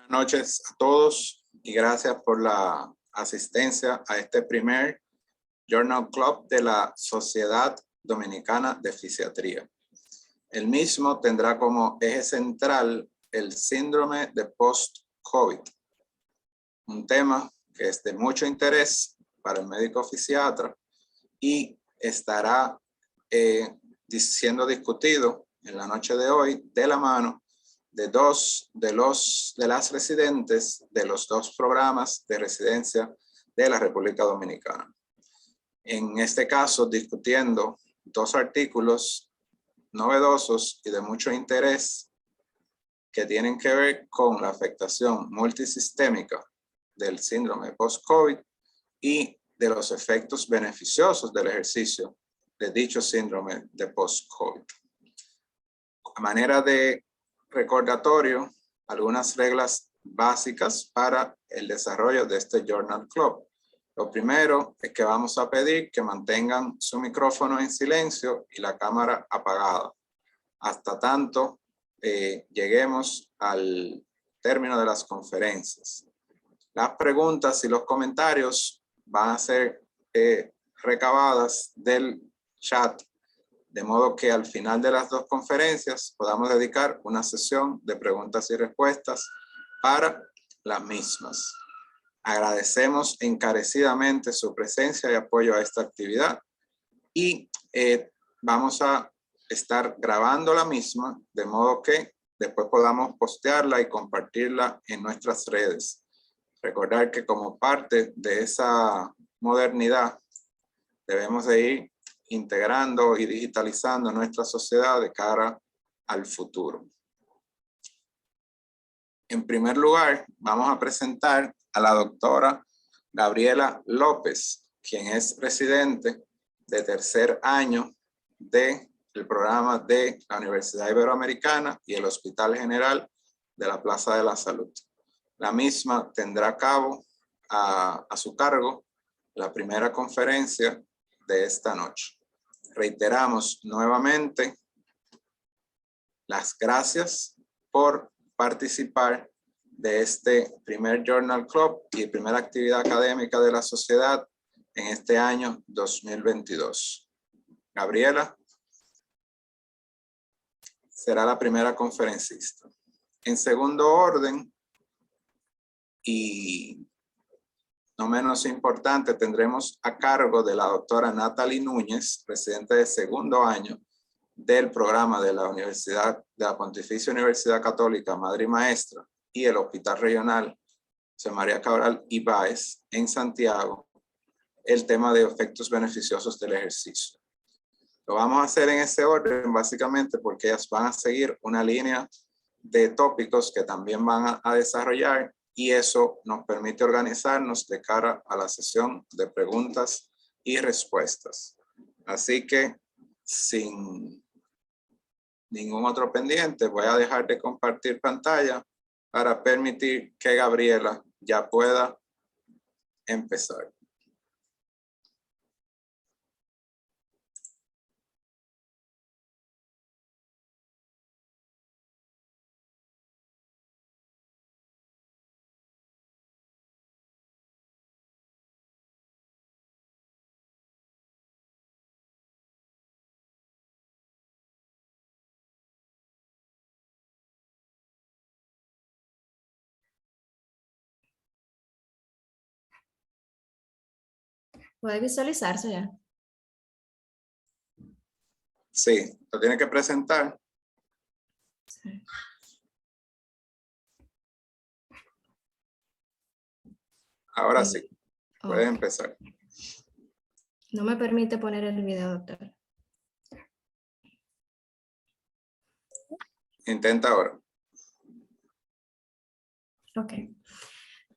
Buenas noches a todos y gracias por la asistencia a este primer Journal Club de la Sociedad Dominicana de Fisiatría. El mismo tendrá como eje central el síndrome de post-COVID, un tema que es de mucho interés para el médico fisiatra y estará siendo discutido en la noche de hoy de la mano de dos de las residentes de los dos programas de residencia de la República Dominicana. En este caso, discutiendo dos artículos novedosos y de mucho interés que tienen que ver con la afectación multisistémica del síndrome post-COVID y de los efectos beneficiosos del ejercicio de dicho síndrome de post-COVID. A manera de recordatorio, algunas reglas básicas para el desarrollo de este Journal Club. Lo primero es que vamos a pedir que mantengan su micrófono en silencio y la cámara apagada hasta tanto lleguemos al término de las conferencias. Las preguntas y los comentarios van a ser recabadas del chat, de modo que al final de las dos conferencias podamos dedicar una sesión de preguntas y respuestas para las mismas. Agradecemos encarecidamente su presencia y apoyo a esta actividad y vamos a estar grabando la misma de modo que después podamos postearla y compartirla en nuestras redes. Recordar que como parte de esa modernidad debemos de ir integrando y digitalizando nuestra sociedad de cara al futuro. En primer lugar, vamos a presentar a la doctora Gabriela López, quien es residente de tercer año del programa de la Universidad Iberoamericana y el Hospital General de la Plaza de la Salud. La misma tendrá a cabo a su cargo la primera conferencia de esta noche. Reiteramos nuevamente las gracias por participar de este primer Journal Club y primera actividad académica de la sociedad en este año 2022. Gabriela será la primera conferencista. En segundo orden, y no menos importante, tendremos a cargo de la doctora Natalie Núñez, residente de segundo año del programa de la Universidad, de la Pontificia Universidad Católica Madre y Maestra y el Hospital Regional José María Cabral Ibáez en Santiago, el tema de efectos beneficiosos del ejercicio. Lo vamos a hacer en ese orden básicamente porque ellas van a seguir una línea de tópicos que también van a desarrollar y eso nos permite organizarnos de cara a la sesión de preguntas y respuestas. Así que sin ningún otro pendiente, voy a dejar de compartir pantalla para permitir que Gabriela ya pueda empezar. ¿Puede visualizarse ya? Sí, lo tiene que presentar. Sí. Ahora sí, puedes Okay. empezar. No me permite poner el video, doctor. Intenta ahora. Ok.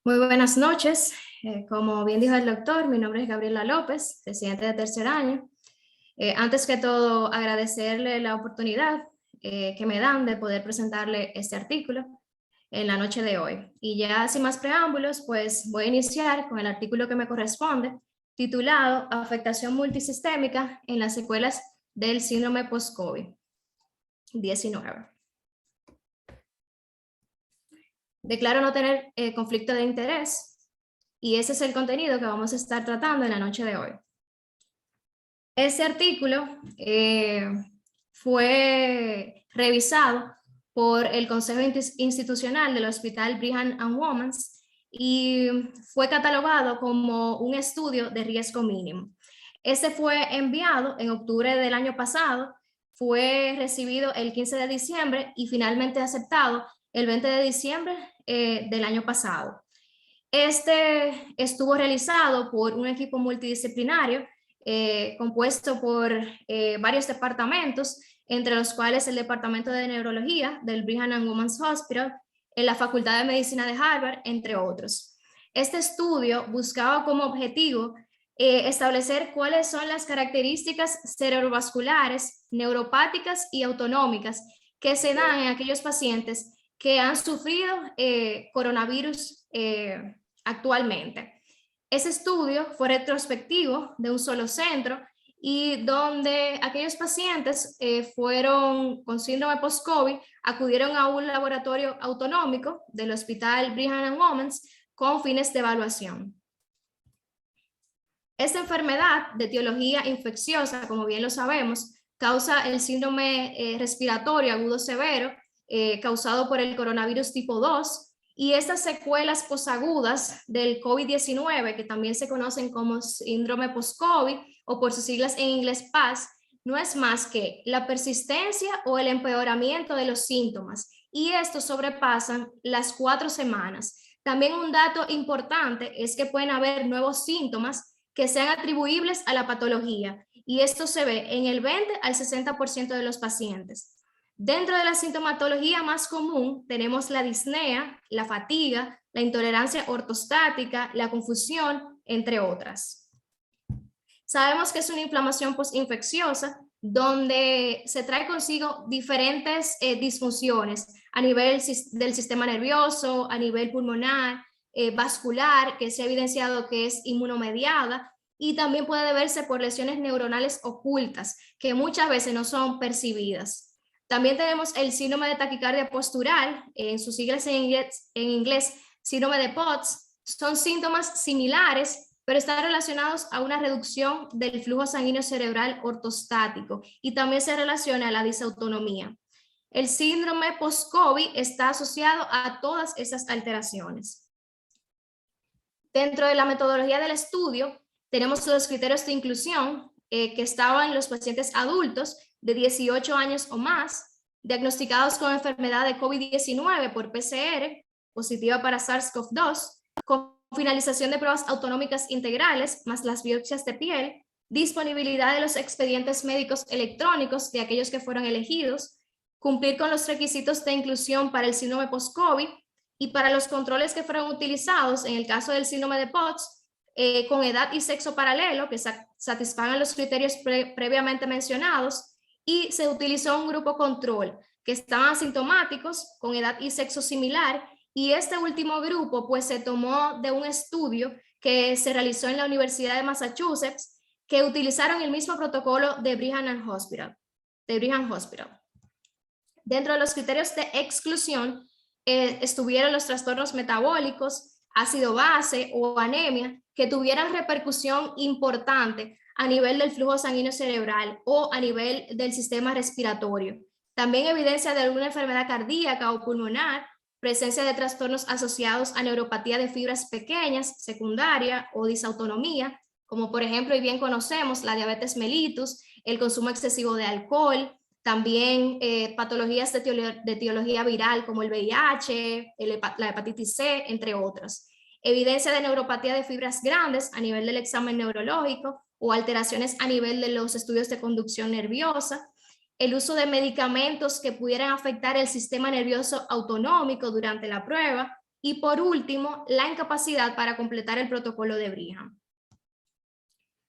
Muy buenas noches. Como bien dijo el doctor, mi nombre es Gabriela López, residente de tercer año. Antes que todo, agradecerle la oportunidad que me dan de poder presentarle este artículo en la noche de hoy. Y ya sin más preámbulos, pues voy a iniciar con el artículo que me corresponde, titulado Afectación multisistémica en las secuelas del síndrome post-COVID-19. Declaro no tener conflicto de interés y ese es el contenido que vamos a estar tratando en la noche de hoy. Ese artículo fue revisado por el Consejo Institucional del Hospital Brigham and Women's y fue catalogado como un estudio de riesgo mínimo. Este fue enviado en octubre del año pasado, fue recibido el 15 de diciembre y finalmente aceptado el 20 de diciembre del año pasado. Este estuvo realizado por un equipo multidisciplinario compuesto por varios departamentos, entre los cuales el Departamento de Neurología del Brigham and Women's Hospital, en la Facultad de Medicina de Harvard, entre otros. Este estudio buscaba como objetivo establecer cuáles son las características cerebrovasculares, neuropáticas y autonómicas que se dan en aquellos pacientes que han sufrido coronavirus actualmente. Ese estudio fue retrospectivo de un solo centro y donde aquellos pacientes fueron con síndrome post-COVID, acudieron a un laboratorio autonómico del Hospital Brigham and Women's con fines de evaluación. Esta enfermedad de etiología infecciosa, como bien lo sabemos, causa el síndrome respiratorio agudo severo causado por el coronavirus tipo 2, y estas secuelas posagudas del COVID-19, que también se conocen como síndrome post-COVID o por sus siglas en inglés PAS, no es más que la persistencia o el empeoramiento de los síntomas, y estos sobrepasan las 4 semanas. También un dato importante es que pueden haber nuevos síntomas que sean atribuibles a la patología, y esto se ve en el 20 al 60% de los pacientes. Dentro de la sintomatología más común tenemos la disnea, la fatiga, la intolerancia ortostática, la confusión, entre otras. Sabemos que es una inflamación postinfecciosa donde se trae consigo diferentes disfunciones a nivel del sistema nervioso, a nivel pulmonar, vascular, que se ha evidenciado que es inmunomediada, y también puede deberse por lesiones neuronales ocultas que muchas veces no son percibidas. También tenemos el síndrome de taquicardia postural, en sus siglas en inglés síndrome de POTS. Son síntomas similares, pero están relacionados a una reducción del flujo sanguíneo cerebral ortostático y también se relaciona a la disautonomía. El síndrome post-COVID está asociado a todas esas alteraciones. Dentro de la metodología del estudio, tenemos los criterios de inclusión que estaban en los pacientes adultos de 18 años o más, diagnosticados con enfermedad de COVID-19 por PCR, positiva para SARS-CoV-2, con finalización de pruebas autonómicas integrales, más las biopsias de piel, disponibilidad de los expedientes médicos electrónicos de aquellos que fueron elegidos, cumplir con los requisitos de inclusión para el síndrome post-COVID y para los controles que fueron utilizados en el caso del síndrome de POTS, con edad y sexo paralelo, que satisfagan los criterios previamente mencionados, y se utilizó un grupo control que estaban asintomáticos con edad y sexo similar, y este último grupo pues se tomó de un estudio que se realizó en la Universidad de Massachusetts, que utilizaron el mismo protocolo de Brigham Hospital. Dentro de los criterios de exclusión estuvieron los trastornos metabólicos, ácido base o anemia que tuvieran repercusión importante a nivel del flujo sanguíneo cerebral o a nivel del sistema respiratorio. También evidencia de alguna enfermedad cardíaca o pulmonar, presencia de trastornos asociados a neuropatía de fibras pequeñas, secundaria o disautonomía, como por ejemplo, y bien conocemos, la diabetes mellitus, el consumo excesivo de alcohol, también patologías de etiología viral como el VIH, la hepatitis C, entre otras. Evidencia de neuropatía de fibras grandes a nivel del examen neurológico o alteraciones a nivel de los estudios de conducción nerviosa, el uso de medicamentos que pudieran afectar el sistema nervioso autonómico durante la prueba y por último, la incapacidad para completar el protocolo de Brigham.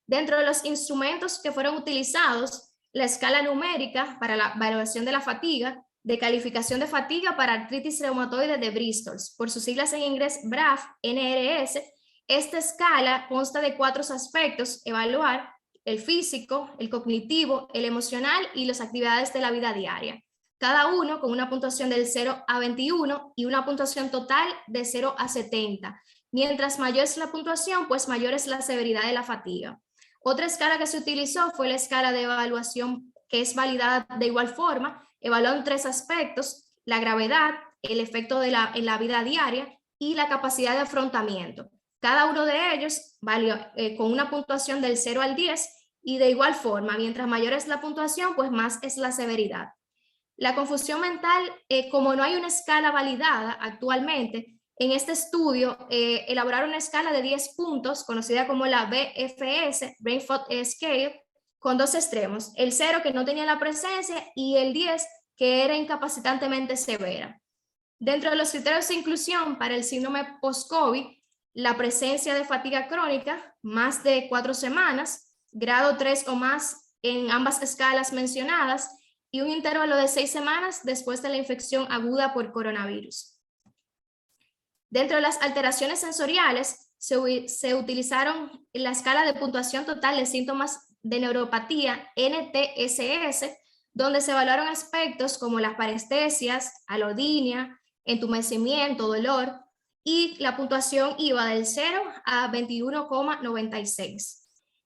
Dentro de los instrumentos que fueron utilizados, la escala numérica para la evaluación de la fatiga, de calificación de fatiga para artritis reumatoide de Bristol, por sus siglas en inglés BRAF, NRS. Esta escala consta de 4 aspectos: evaluar el físico, el cognitivo, el emocional y las actividades de la vida diaria. cada uno con una puntuación del 0 a 21 y una puntuación total de 0 a 70. Mientras mayor es la puntuación, pues mayor es la severidad de la fatiga. Otra escala que se utilizó fue la escala de evaluación, que es validada de igual forma. Evaluó en 3 aspectos: la gravedad, el efecto en la vida diaria y la capacidad de afrontamiento. Cada uno de ellos valió con una puntuación del 0 al 10, y de igual forma, mientras mayor es la puntuación, pues más es la severidad. La confusión mental, como no hay una escala validada actualmente, en este estudio elaboraron una escala de 10 puntos, conocida como la BFS, Brain Fog Scale, con 2 extremos: el 0, que no tenía la presencia, y el 10, que era incapacitantemente severa. Dentro de los criterios de inclusión para el síndrome post-COVID, la presencia de fatiga crónica, más de 4 semanas, grado 3 o más en ambas escalas mencionadas, y un intervalo de 6 semanas después de la infección aguda por coronavirus. Dentro de las alteraciones sensoriales, se utilizaron la escala de puntuación total de síntomas de neuropatía, NTSS, donde se evaluaron aspectos como las parestesias, alodinia, entumecimiento, dolor, y la puntuación iba del 0 a 21,96.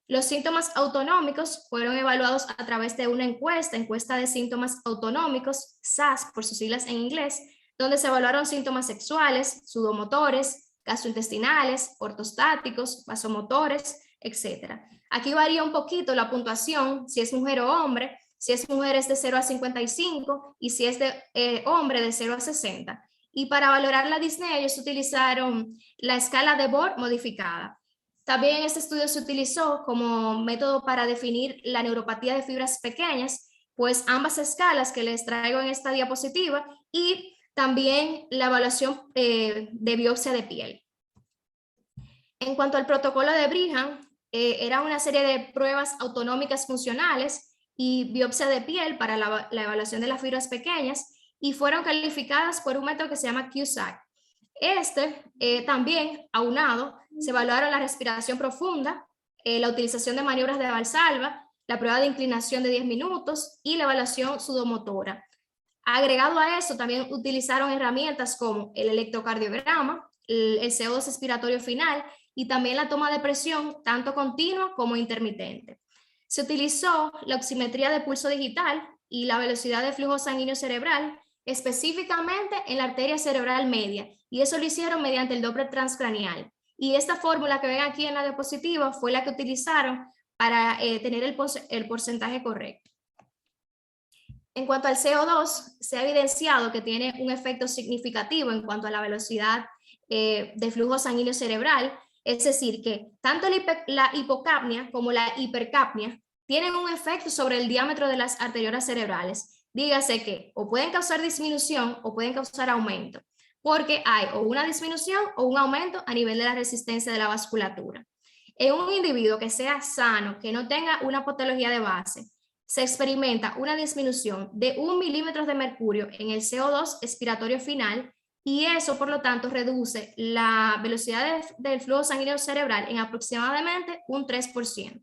Los síntomas autonómicos fueron evaluados a través de una encuesta de síntomas autonómicos, SAS por sus siglas en inglés, donde se evaluaron síntomas sexuales, sudomotores, gastrointestinales, ortostáticos, vasomotores, etc. Aquí varía un poquito la puntuación, si es mujer o hombre. Si es mujer es de 0 a 55 y si es de hombre de 0 a 60. Y para valorar la disnea ellos utilizaron la escala de Bohr modificada. También este estudio se utilizó como método para definir la neuropatía de fibras pequeñas, pues ambas escalas que les traigo en esta diapositiva, y también la evaluación de biopsia de piel. En cuanto al protocolo de Brigham, era una serie de pruebas autonómicas funcionales y biopsia de piel para la evaluación de las fibras pequeñas, y fueron calificadas por un método que se llama QSAC. También, aunado, se evaluaron la respiración profunda, la utilización de maniobras de Valsalva, la prueba de inclinación de 10 minutos y la evaluación sudomotora. Agregado a eso, también utilizaron herramientas como el electrocardiograma, el CO2 expiratorio final y también la toma de presión, tanto continua como intermitente. Se utilizó la oximetría de pulso digital y la velocidad de flujo sanguíneo cerebral, específicamente en la arteria cerebral media, y eso lo hicieron mediante el Doppler transcranial. Y esta fórmula que ven aquí en la diapositiva fue la que utilizaron para tener el porcentaje correcto. En cuanto al CO2, se ha evidenciado que tiene un efecto significativo en cuanto a la velocidad de flujo sanguíneo cerebral, es decir, que tanto la hipocapnia como la hipercapnia tienen un efecto sobre el diámetro de las arteriolas cerebrales. Dígase que o pueden causar disminución o pueden causar aumento, porque hay o una disminución o un aumento a nivel de la resistencia de la vasculatura. En un individuo que sea sano, que no tenga una patología de base, se experimenta una disminución de 1 milímetro de mercurio en el CO2 expiratorio final, y eso, por lo tanto, reduce la velocidad del flujo sanguíneo cerebral en aproximadamente un 3%.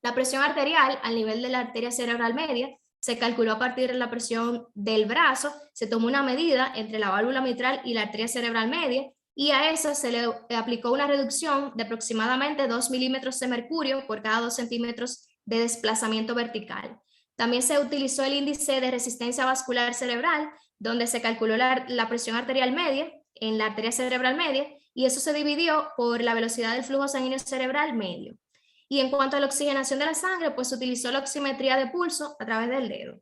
La presión arterial al nivel de la arteria cerebral media se calculó a partir de la presión del brazo, se tomó una medida entre la válvula mitral y la arteria cerebral media, y a eso se le aplicó una reducción de aproximadamente 2 milímetros de mercurio por cada 2 centímetros de desplazamiento vertical. También se utilizó el índice de resistencia vascular cerebral, donde se calculó la presión arterial media en la arteria cerebral media, y eso se dividió por la velocidad del flujo sanguíneo cerebral medio. Y en cuanto a la oxigenación de la sangre, pues se utilizó la oximetría de pulso a través del dedo.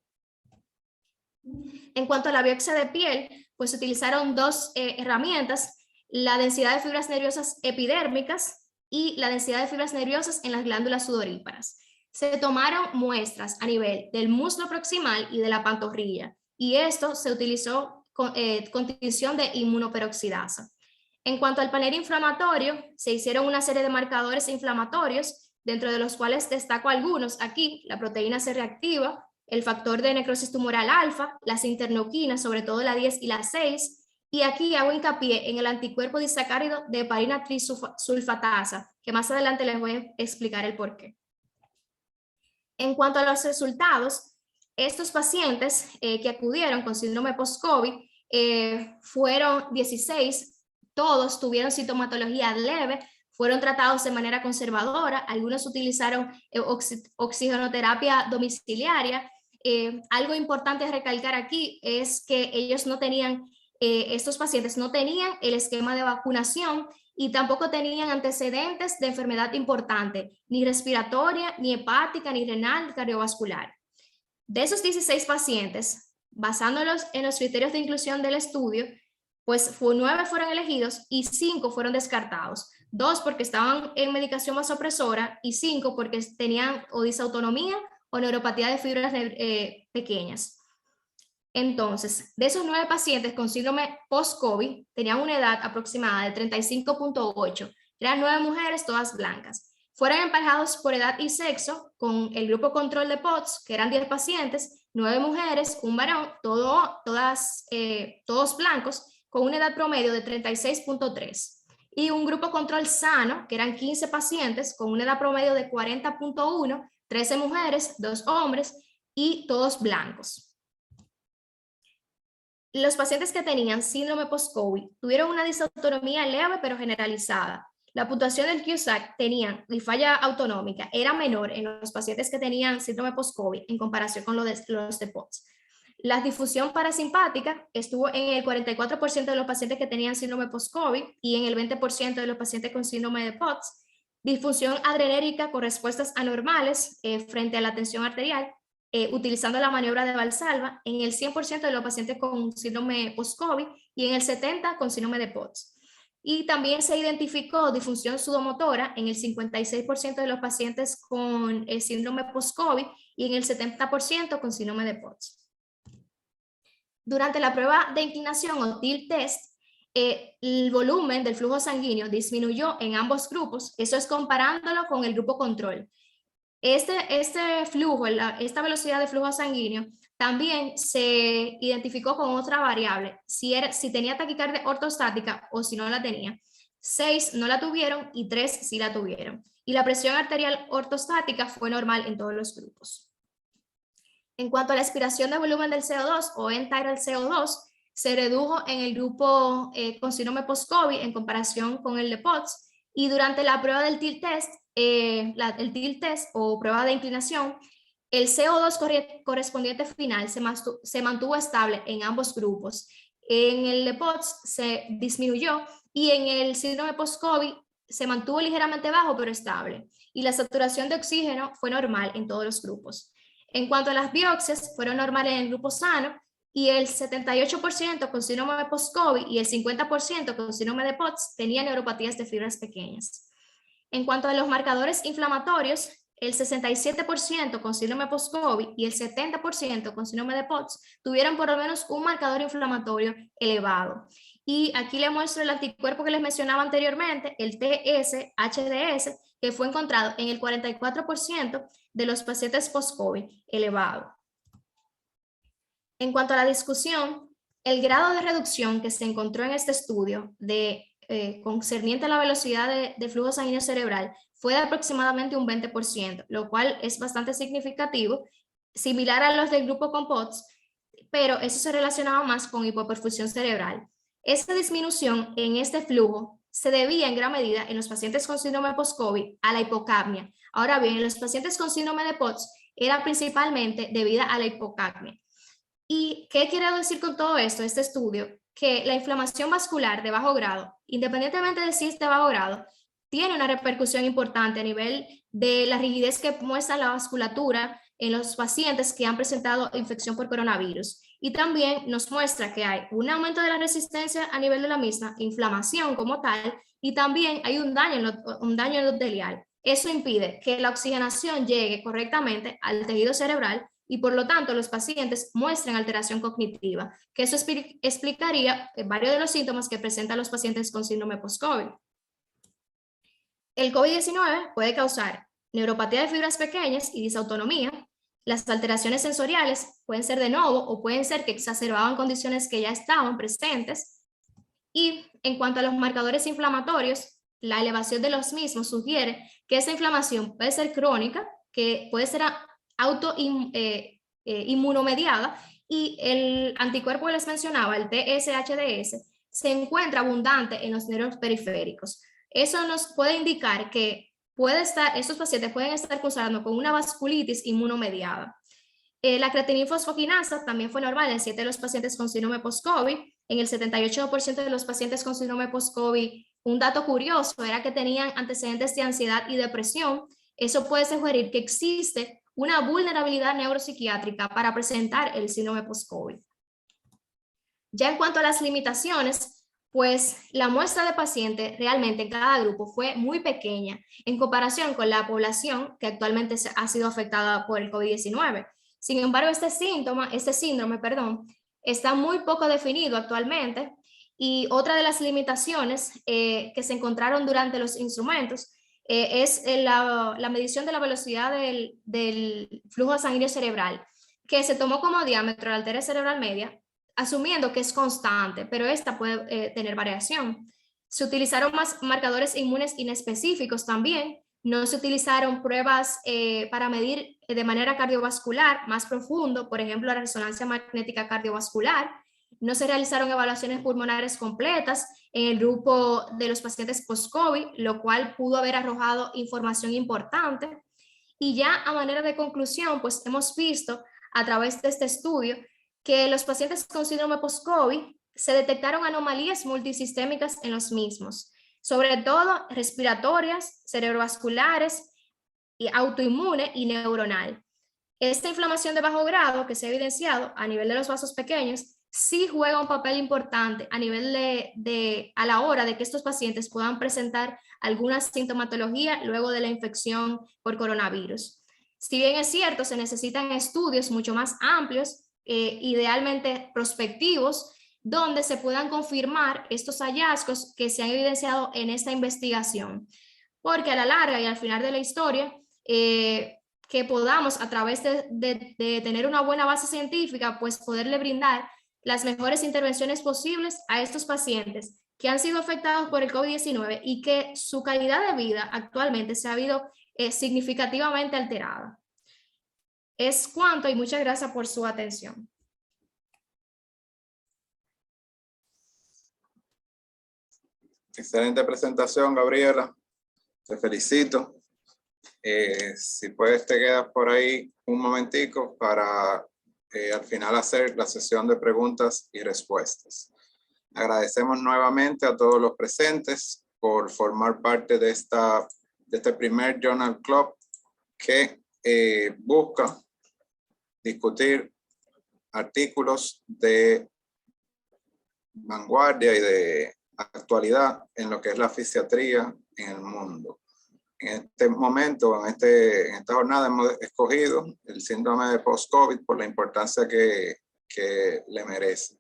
En cuanto a la biopsia de piel, pues se utilizaron 2 herramientas: la densidad de fibras nerviosas epidérmicas y la densidad de fibras nerviosas en las glándulas sudoríparas. Se tomaron muestras a nivel del muslo proximal y de la pantorrilla, y esto se utilizó con tinción de inmunoperoxidasa. En cuanto al panel inflamatorio, se hicieron una serie de marcadores inflamatorios, dentro de los cuales destaco algunos aquí: la proteína C reactiva, el factor de necrosis tumoral alfa, las interleuquinas, sobre todo la 10 y la 6, y aquí hago hincapié en el anticuerpo disacárido de heparina trisulfatasa, que más adelante les voy a explicar el porqué. En cuanto a los resultados, estos pacientes que acudieron con síndrome post-COVID fueron 16, todos tuvieron sintomatología leve, fueron tratados de manera conservadora, algunos utilizaron oxigenoterapia domiciliaria. Algo importante a recalcar aquí es que ellos no tenían, estos pacientes no tenían el esquema de vacunación y tampoco tenían antecedentes de enfermedad importante, ni respiratoria, ni hepática, ni renal, ni cardiovascular. De esos 16 pacientes, basándolos en los criterios de inclusión del estudio, pues 9 fueron elegidos y 5 fueron descartados. 2 porque estaban en medicación vasopresora y 5 porque tenían o disautonomía o neuropatía de fibras pequeñas. Entonces, de esos 9 pacientes con síndrome post-COVID, tenían una edad aproximada de 35.8. Eran 9 mujeres, todas blancas. Fueron emparejados por edad y sexo con el grupo control de POTS, que eran 10 pacientes, 9 mujeres, un varón, todos blancos, con una edad promedio de 36.3. Y un grupo control sano, que eran 15 pacientes, con una edad promedio de 40.1, 13 mujeres, 2 hombres, y todos blancos. Los pacientes que tenían síndrome post-COVID tuvieron una disautonomía leve pero generalizada. La puntuación del QSAC tenían, y falla autonómica, era menor en los pacientes que tenían síndrome post-COVID en comparación con los de POTS. La difusión parasimpática estuvo en el 44% de los pacientes que tenían síndrome post-COVID y en el 20% de los pacientes con síndrome de POTS. Disfunción adrenérgica con respuestas anormales frente a la tensión arterial, utilizando la maniobra de Valsalva en el 100% de los pacientes con síndrome post-COVID y en el 70% con síndrome de POTS. Y también se identificó disfunción sudomotora en el 56% de los pacientes con el síndrome post-COVID y en el 70% con síndrome de POTS. Durante la prueba de inclinación o TIL test, el volumen del flujo sanguíneo disminuyó en ambos grupos, eso es comparándolo con el grupo control. Este flujo, esta velocidad de flujo sanguíneo, también se identificó con otra variable, si tenía taquicardia ortostática o si no la tenía. 6 no la tuvieron y 3 sí la tuvieron. Y la presión arterial ortostática fue normal en todos los grupos. En cuanto a la expiración de volumen del CO2 o end-tidal CO2, se redujo en el grupo con síndrome post-COVID en comparación con el de POTS, y durante la prueba del TIL test, el TIL test o prueba de inclinación, el CO2 correspondiente final se mantuvo estable en ambos grupos. En el de POTS se disminuyó y en el síndrome post-COVID se mantuvo ligeramente bajo pero estable. Y la saturación de oxígeno fue normal en todos los grupos. En cuanto a las biopsias, fueron normales en el grupo sano y el 78% con síndrome post-COVID y el 50% con síndrome de POTS tenían neuropatías de fibras pequeñas. En cuanto a los marcadores inflamatorios, el 67% con síndrome post-COVID y el 70% con síndrome de POTS tuvieron por lo menos un marcador inflamatorio elevado. Y aquí les muestro el anticuerpo que les mencionaba anteriormente, el TS-HDS, que fue encontrado en el 44% de los pacientes post-COVID elevado. En cuanto a la discusión, el grado de reducción que se encontró en este estudio concerniente a la velocidad de flujo sanguíneo cerebral fue de aproximadamente un 20%, lo cual es bastante significativo, similar a los del grupo con POTS, pero eso se relacionaba más con hipoperfusión cerebral. Esta disminución en este flujo se debía en gran medida en los pacientes con síndrome post-COVID a la hipocapnia. Ahora bien, en los pacientes con síndrome de POTS era principalmente debida a la hipocapnia. ¿Y qué quiero decir con todo esto, este estudio? Que la inflamación vascular de bajo grado, independientemente de si es de bajo grado, tiene una repercusión importante a nivel de la rigidez que muestra la vasculatura en los pacientes que han presentado infección por coronavirus. Y también nos muestra que hay un aumento de la resistencia a nivel de la misma, inflamación como tal, y también hay un daño endotelial. Eso impide que la oxigenación llegue correctamente al tejido cerebral y por lo tanto los pacientes muestran alteración cognitiva, que eso explicaría varios de los síntomas que presentan los pacientes con síndrome post-COVID. El COVID-19 puede causar neuropatía de fibras pequeñas y disautonomía. Las alteraciones sensoriales pueden ser de nuevo o pueden ser que exacerbaban condiciones que ya estaban presentes. Y en cuanto a los marcadores inflamatorios, la elevación de los mismos sugiere que esa inflamación puede ser crónica, que puede ser inmunomediada, y el anticuerpo que les mencionaba, el TSHDS, se encuentra abundante en los nervios periféricos. Eso nos puede indicar que estos pacientes pueden estar cursando con una vasculitis inmunomediada. La creatinifosfoquinasa también fue normal en 7 de los pacientes con síndrome post-COVID. En el 78% de los pacientes con síndrome post-COVID, un dato curioso era que tenían antecedentes de ansiedad y depresión. Eso puede sugerir que existe una vulnerabilidad neuropsiquiátrica para presentar el síndrome post-COVID. Ya en cuanto a las limitaciones, pues la muestra de pacientes realmente en cada grupo fue muy pequeña en comparación con la población que actualmente ha sido afectada por el COVID-19. Sin embargo, este síndrome, está muy poco definido actualmente, y otra de las limitaciones que se encontraron durante los instrumentos es la medición de la velocidad del flujo sanguíneo cerebral, que se tomó como diámetro la arteria cerebral media, asumiendo que es constante, pero esta puede tener variación. Se utilizaron más marcadores inmunes inespecíficos también. No se utilizaron pruebas para medir de manera cardiovascular más profundo, por ejemplo, la resonancia magnética cardiovascular. No se realizaron evaluaciones pulmonares completas en el grupo de los pacientes post-COVID, lo cual pudo haber arrojado información importante. Y ya a manera de conclusión, pues hemos visto a través de este estudio que los pacientes con síndrome post-COVID se detectaron anomalías multisistémicas en los mismos, sobre todo respiratorias, cerebrovasculares, y autoinmune y neuronal. Esta inflamación de bajo grado que se ha evidenciado a nivel de los vasos pequeños sí juega un papel importante a nivel a la hora de que estos pacientes puedan presentar alguna sintomatología luego de la infección por coronavirus. Si bien es cierto, se necesitan estudios mucho más amplios, idealmente prospectivos, donde se puedan confirmar estos hallazgos que se han evidenciado en esta investigación, porque a la larga y al final de la historia, que podamos a través de tener una buena base científica, pues poderle brindar las mejores intervenciones posibles a estos pacientes que han sido afectados por el COVID-19 y que su calidad de vida actualmente se ha visto significativamente alterada. Es cuanto, y muchas gracias por su atención. Excelente presentación, Gabriela. Te felicito. Si puedes, te quedas por ahí un momentico para al final hacer la sesión de preguntas y respuestas. Agradecemos nuevamente a todos los presentes por formar parte de este primer Journal Club que busca discutir artículos de vanguardia y de actualidad en lo que es la fisiatría en el mundo. En este momento, en esta jornada, hemos escogido el síndrome de post-COVID por la importancia que le merece.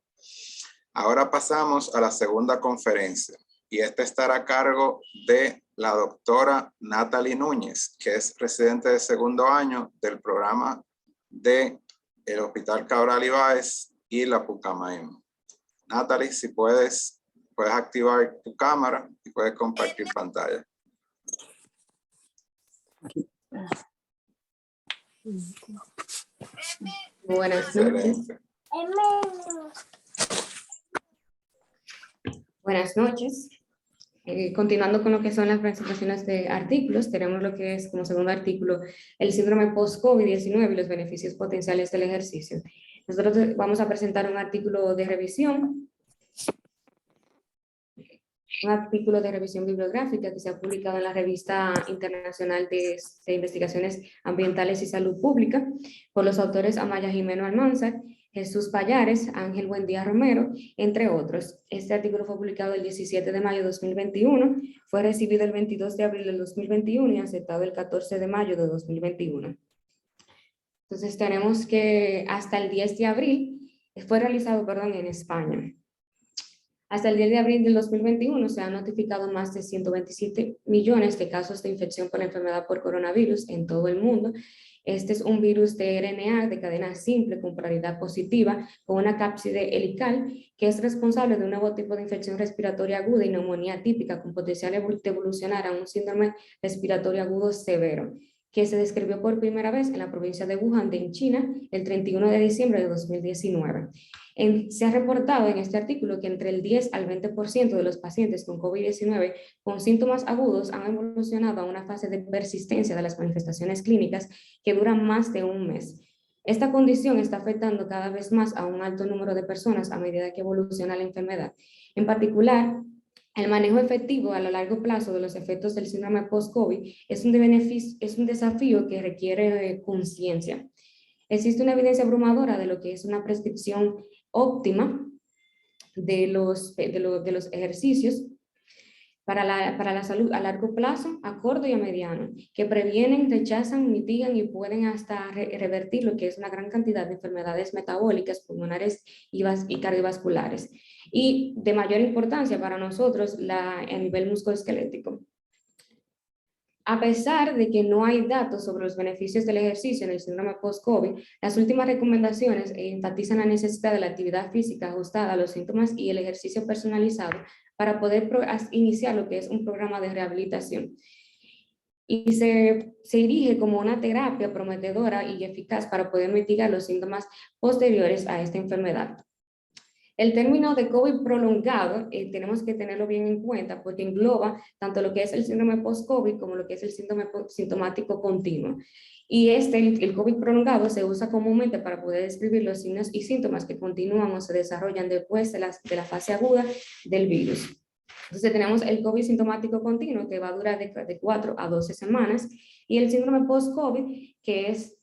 Ahora pasamos a la segunda conferencia, y esta estará a cargo de la doctora Natalie Núñez, que es residente de segundo año del programa del Hospital Cabral Ibáez y la Pucamaima. Natalie, si puedes activar tu cámara y puedes compartir pantalla. Buenas noches. Buenas noches. Continuando con lo que son las presentaciones de artículos, tenemos lo que es como segundo artículo el síndrome post-COVID-19 y los beneficios potenciales del ejercicio. Nosotros vamos a presentar un artículo de revisión, bibliográfica que se ha publicado en la Revista Internacional de Investigaciones Ambientales y Salud Pública por los autores Amaya Jimeno Almanzar, Jesús Payares, Ángel Buendía Romero, entre otros. Este artículo fue publicado el 17 de mayo de 2021, fue recibido el 22 de abril del 2021 y aceptado el 14 de mayo de 2021. Entonces tenemos que hasta el 10 de abril, fue realizado, en España. Hasta el 10 de abril del 2021 se han notificado más de 127 millones de casos de infección por la enfermedad por coronavirus en todo el mundo. Este es un virus de RNA de cadena simple con polaridad positiva con una cápside helical que es responsable de un nuevo tipo de infección respiratoria aguda y neumonía típica con potencial de evolucionar a un síndrome respiratorio agudo severo, que se describió por primera vez en la provincia de Wuhan, en China, el 31 de diciembre de 2019. Se ha reportado en este artículo que entre el 10 al 20% de los pacientes con COVID-19 con síntomas agudos han evolucionado a una fase de persistencia de las manifestaciones clínicas que duran más de un mes. Esta condición está afectando cada vez más a un alto número de personas a medida que evoluciona la enfermedad. En particular, el manejo efectivo a lo largo plazo de los efectos del síndrome post-COVID es un desafío que requiere conciencia. Existe una evidencia abrumadora de lo que es una prescripción óptima de los ejercicios para la salud a largo plazo, a corto y a mediano, que previenen, rechazan, mitigan y pueden hasta revertir lo que es una gran cantidad de enfermedades metabólicas, pulmonares y cardiovasculares. Y de mayor importancia para nosotros a nivel musculoesquelético. A pesar de que no hay datos sobre los beneficios del ejercicio en el síndrome post-COVID, las últimas recomendaciones enfatizan la necesidad de la actividad física ajustada a los síntomas y el ejercicio personalizado para poder iniciar lo que es un programa de rehabilitación. Y se dirige como una terapia prometedora y eficaz para poder mitigar los síntomas posteriores a esta enfermedad. El término de COVID prolongado tenemos que tenerlo bien en cuenta porque engloba tanto lo que es el síndrome post-COVID como lo que es el síndrome sintomático continuo. Y el COVID prolongado se usa comúnmente para poder describir los signos y síntomas que continúan o se desarrollan después de la fase aguda del virus. Entonces tenemos el COVID sintomático continuo que va a durar de 4 a 12 semanas y el síndrome post-COVID que es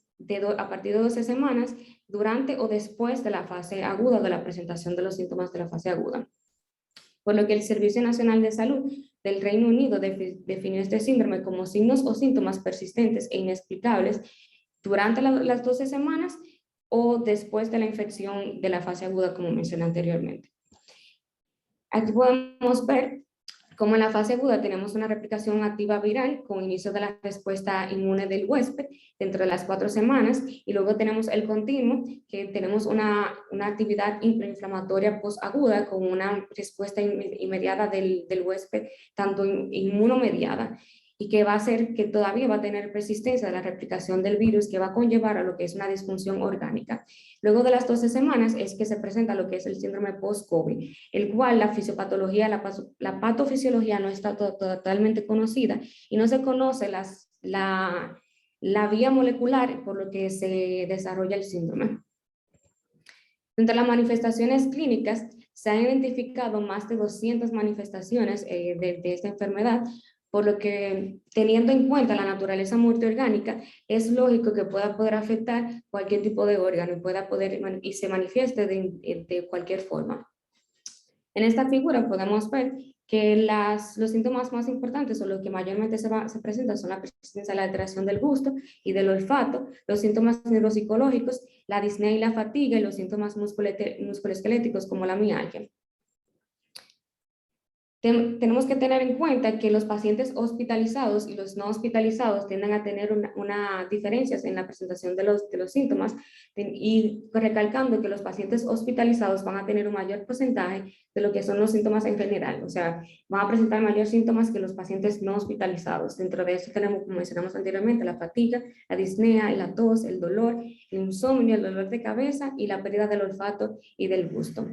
a partir de 12 semanas durante o después de la fase aguda de la presentación de los síntomas de la fase aguda. Por lo que el Servicio Nacional de Salud del Reino Unido definió este síndrome como signos o síntomas persistentes e inexplicables durante las 12 semanas o después de la infección de la fase aguda, como mencioné anteriormente. Aquí podemos ver cómo en la fase aguda tenemos una replicación activa viral con inicio de la respuesta inmune del huésped dentro de las 4 semanas y luego tenemos el continuo que tenemos una actividad inflamatoria postaguda con una respuesta inmediata del huésped, tanto inmunomediada, y que va a hacer que todavía va a tener persistencia de la replicación del virus que va a conllevar a lo que es una disfunción orgánica. Luego de las 12 semanas es que se presenta lo que es el síndrome post-COVID, el cual la fisiopatología, la patofisiología no está totalmente conocida y no se conoce la vía molecular por lo que se desarrolla el síndrome. Entre las manifestaciones clínicas se han identificado más de 200 manifestaciones de esta enfermedad, por lo que teniendo en cuenta la naturaleza multiorgánica, es lógico que pueda poder afectar cualquier tipo de órgano y se manifieste de cualquier forma. En esta figura podemos ver que los síntomas más importantes o los que mayormente se presentan son la persistencia de la alteración del gusto y del olfato, los síntomas neuropsicológicos, la disnea y la fatiga y los síntomas musculoesqueléticos como la mialgia. Tenemos que tener en cuenta que los pacientes hospitalizados y los no hospitalizados tienden a tener una diferencias en la presentación de los síntomas y recalcando que los pacientes hospitalizados van a tener un mayor porcentaje de lo que son los síntomas en general, o sea, van a presentar mayores síntomas que los pacientes no hospitalizados. Dentro de esto tenemos, como mencionamos anteriormente, la fatiga, la disnea, la tos, el dolor, el insomnio, el dolor de cabeza y la pérdida del olfato y del gusto.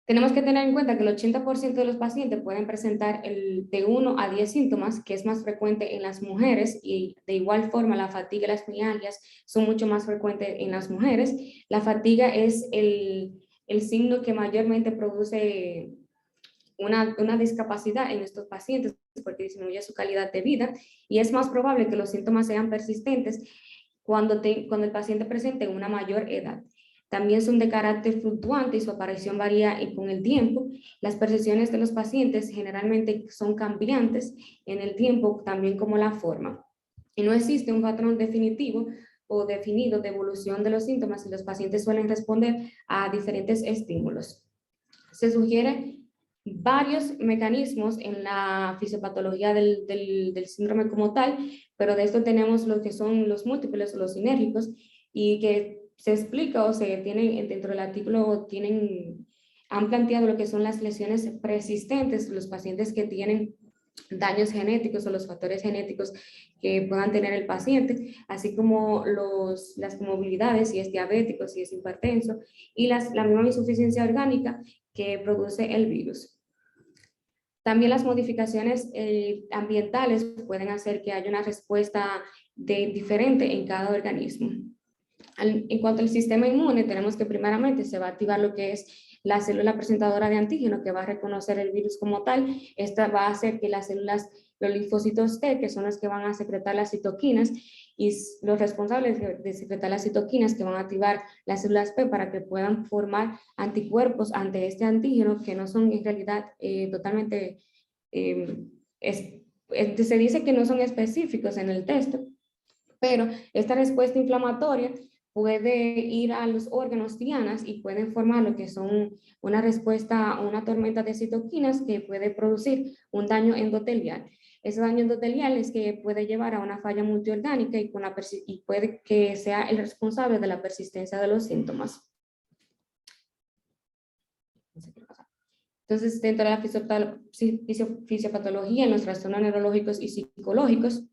Tenemos que tener en cuenta que el 80% de los pacientes pueden presentar de 1 a 10 síntomas, que es más frecuente en las mujeres, y de igual forma la fatiga y las mialgias son mucho más frecuentes en las mujeres. La fatiga es el signo que mayormente produce una discapacidad en estos pacientes porque disminuye su calidad de vida y es más probable que los síntomas sean persistentes cuando el paciente presente una mayor edad. También son de carácter fluctuante y su aparición varía con el tiempo. Las percepciones de los pacientes generalmente son cambiantes en el tiempo, también como la forma. Y no existe un patrón definitivo o definido de evolución de los síntomas y los pacientes suelen responder a diferentes estímulos. Se sugiere varios mecanismos en la fisiopatología del síndrome como tal, pero de esto tenemos lo que son los múltiples o los sinérgicos y que se explica o se tienen dentro del artículo han planteado lo que son las lesiones persistentes, los pacientes que tienen daños genéticos o los factores genéticos que puedan tener el paciente, así como las comorbilidades, si es diabético, si es hipertenso, y la misma insuficiencia orgánica que produce el virus. También las modificaciones ambientales pueden hacer que haya una respuesta diferente en cada organismo. En cuanto al sistema inmune, tenemos que primeramente se va a activar lo que es la célula presentadora de antígeno, que va a reconocer el virus como tal. Esta va a hacer que las células, los linfocitos T, que son los que van a secretar las citoquinas, y los responsables de secretar las citoquinas, que van a activar las células P para que puedan formar anticuerpos ante este antígeno, que no son en realidad totalmente, se dice que no son específicos en el texto, pero esta respuesta inflamatoria puede ir a los órganos dianas y pueden formar lo que son una respuesta, una tormenta de citoquinas que puede producir un daño endotelial. Ese daño endotelial es que puede llevar a una falla multiorgánica y puede que sea el responsable de la persistencia de los síntomas. Entonces, dentro de la fisiopatología, en los trastornos neurológicos y psicológicos,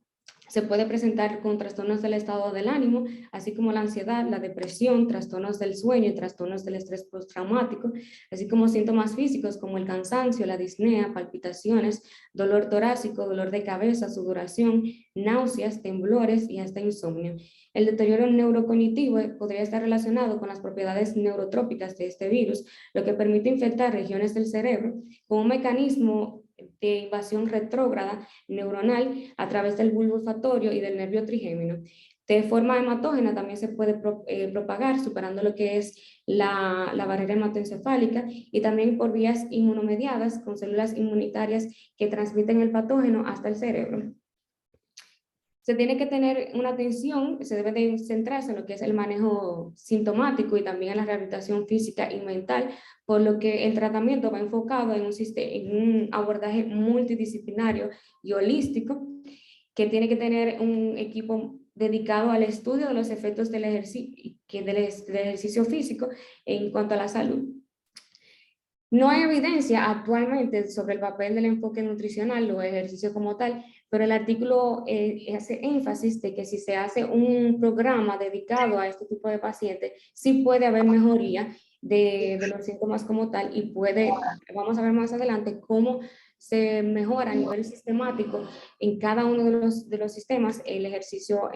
se puede presentar con trastornos del estado del ánimo, así como la ansiedad, la depresión, trastornos del sueño y trastornos del estrés postraumático, así como síntomas físicos como el cansancio, la disnea, palpitaciones, dolor torácico, dolor de cabeza, sudoración, náuseas, temblores y hasta insomnio. El deterioro neurocognitivo podría estar relacionado con las propiedades neurotrópicas de este virus, lo que permite infectar regiones del cerebro con un mecanismo de invasión retrógrada neuronal a través del bulbo olfatorio y del nervio trigémino. De forma hematógena también se puede propagar superando lo que es la barrera hematoencefálica y también por vías inmunomediadas con células inmunitarias que transmiten el patógeno hasta el cerebro. Se tiene que tener una atención, se debe de centrarse en lo que es el manejo sintomático y también en la rehabilitación física y mental, por lo que el tratamiento va enfocado en un abordaje multidisciplinario y holístico, que tiene que tener un equipo dedicado al estudio de los efectos del ejercicio físico en cuanto a la salud. No hay evidencia actualmente sobre el papel del enfoque nutricional o ejercicio como tal, pero el artículo hace énfasis de que si se hace un programa dedicado a este tipo de pacientes, sí puede haber mejoría de los síntomas como tal y vamos a ver más adelante cómo se mejora a nivel sistemático en cada uno de los sistemas el ejercicio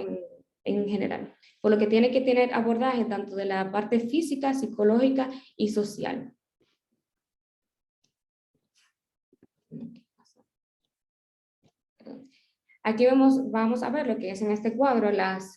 en general. Por lo que tiene que tener abordaje tanto de la parte física, psicológica y social. Aquí vamos a ver lo que es en este cuadro,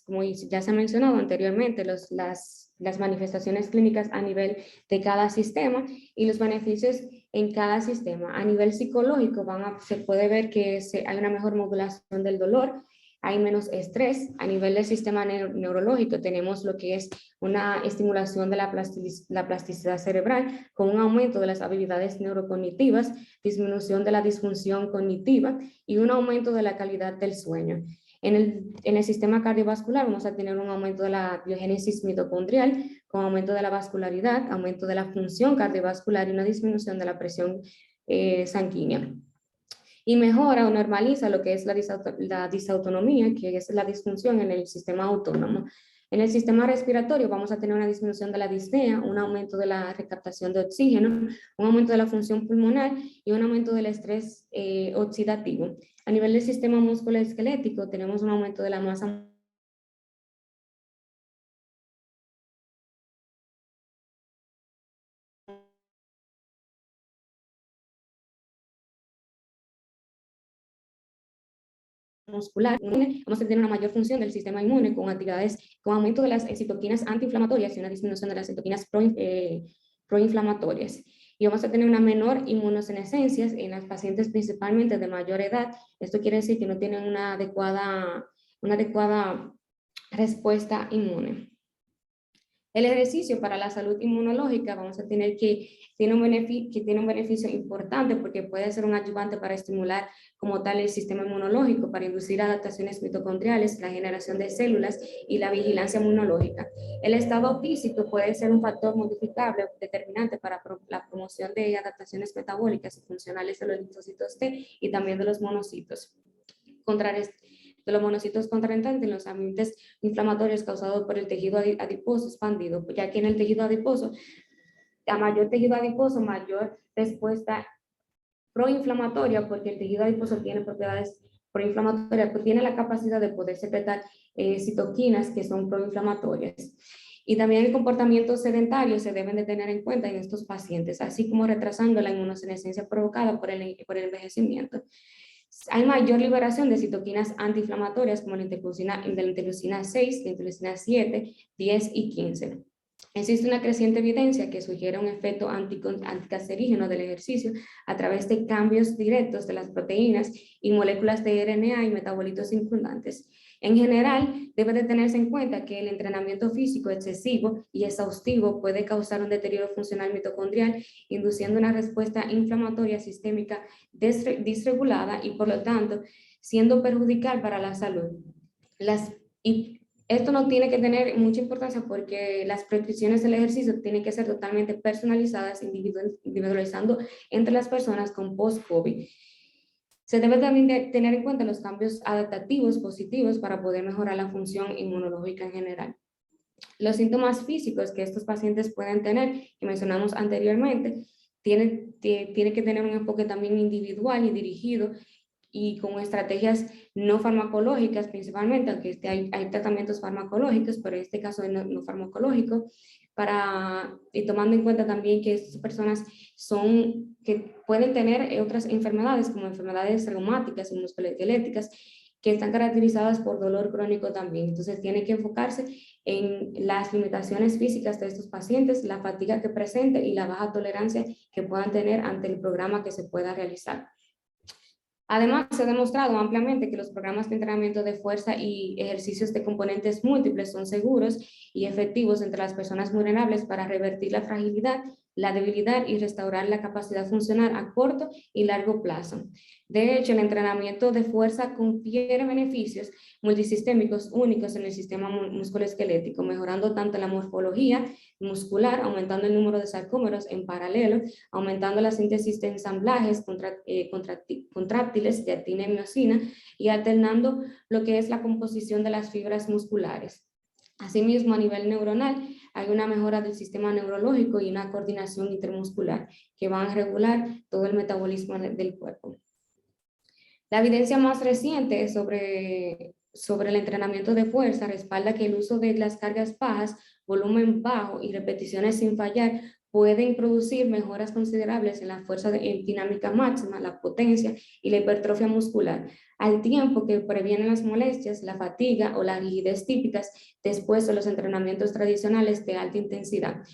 como ya se ha mencionado anteriormente, las manifestaciones clínicas a nivel de cada sistema y los beneficios en cada sistema. A nivel psicológico se puede ver que hay una mejor modulación del dolor, hay menos estrés. A nivel del sistema neurológico tenemos lo que es una estimulación de la plasticidad cerebral con un aumento de las habilidades neurocognitivas, disminución de la disfunción cognitiva y un aumento de la calidad del sueño. En el sistema cardiovascular vamos a tener un aumento de la biogénesis mitocondrial con aumento de la vascularidad, aumento de la función cardiovascular y una disminución de la presión sanguínea. Y mejora o normaliza lo que es la disautonomía, que es la disfunción en el sistema autónomo. En el sistema respiratorio vamos a tener una disminución de la disnea, un aumento de la recaptación de oxígeno, un aumento de la función pulmonar y un aumento del estrés oxidativo. A nivel del sistema musculoesquelético tenemos un aumento de la masa muscular. Vamos a tener una mayor función del sistema inmune con actividades, con aumento de las citoquinas antiinflamatorias y una disminución de las citoquinas proinflamatorias. Y vamos a tener una menor inmunosenescencia en las pacientes principalmente de mayor edad. Esto quiere decir que no tienen una adecuada respuesta inmune. El ejercicio para la salud inmunológica vamos a tener que tiene un beneficio importante porque puede ser un ayudante para estimular como tal el sistema inmunológico, para inducir adaptaciones mitocondriales, la generación de células y la vigilancia inmunológica. El estado físico puede ser un factor modificable determinante para la promoción de adaptaciones metabólicas y funcionales de los linfocitos T y también de los monocitos. De los monocitos contrarrestantes en los ambientes inflamatorios causados por el tejido adiposo expandido, ya que en el tejido adiposo, a mayor tejido adiposo, mayor respuesta proinflamatoria, porque el tejido adiposo tiene propiedades proinflamatorias, pues tiene la capacidad de poder secretar citoquinas que son proinflamatorias. Y también el comportamiento sedentario se deben de tener en cuenta en estos pacientes, así como retrasando la inmunosenescencia provocada por el envejecimiento. Hay mayor liberación de citoquinas antiinflamatorias como la interleucina 6, la interleucina 7, 10 y 15. Existe una creciente evidencia que sugiere un efecto anticancerígeno del ejercicio a través de cambios directos de las proteínas y moléculas de RNA y metabolitos circundantes. En general, debe de tenerse en cuenta que el entrenamiento físico excesivo y exhaustivo puede causar un deterioro funcional mitocondrial, induciendo una respuesta inflamatoria sistémica disregulada y, por lo tanto, siendo perjudicial para la salud. Esto no tiene que tener mucha importancia porque las prescripciones del ejercicio tienen que ser totalmente personalizadas, individualizando entre las personas con post-COVID. Se debe también de tener en cuenta los cambios adaptativos positivos para poder mejorar la función inmunológica en general. Los síntomas físicos que estos pacientes pueden tener, que mencionamos anteriormente, tiene que tener un enfoque también individual y dirigido y con estrategias no farmacológicas principalmente, aunque hay tratamientos farmacológicos, pero en este caso no farmacológico, y tomando en cuenta también que estas personas que pueden tener otras enfermedades como enfermedades reumáticas y musculoesqueléticas que están caracterizadas por dolor crónico también. Entonces tiene que enfocarse en las limitaciones físicas de estos pacientes, la fatiga que presente y la baja tolerancia que puedan tener ante el programa que se pueda realizar. Además, se ha demostrado ampliamente que los programas de entrenamiento de fuerza y ejercicios de componentes múltiples son seguros y efectivos entre las personas vulnerables para revertir la fragilidad, la debilidad y restaurar la capacidad funcional a corto y largo plazo. De hecho, el entrenamiento de fuerza confiere beneficios multisistémicos únicos en el sistema musculoesquelético, mejorando tanto la morfología muscular, aumentando el número de sarcómeros en paralelo, aumentando la síntesis de ensamblajes contráctiles de actina y miosina y alternando lo que es la composición de las fibras musculares. Asimismo, a nivel neuronal, hay una mejora del sistema neurológico y una coordinación intermuscular que van a regular todo el metabolismo del cuerpo. La evidencia más reciente sobre el entrenamiento de fuerza respalda que el uso de las cargas bajas, volumen bajo y repeticiones sin fallar pueden producir mejoras considerables en la fuerza en dinámica máxima, la potencia y la hipertrofia muscular, al tiempo que previenen las molestias, la fatiga o la rigidez típicas después de los entrenamientos tradicionales de alta intensidad.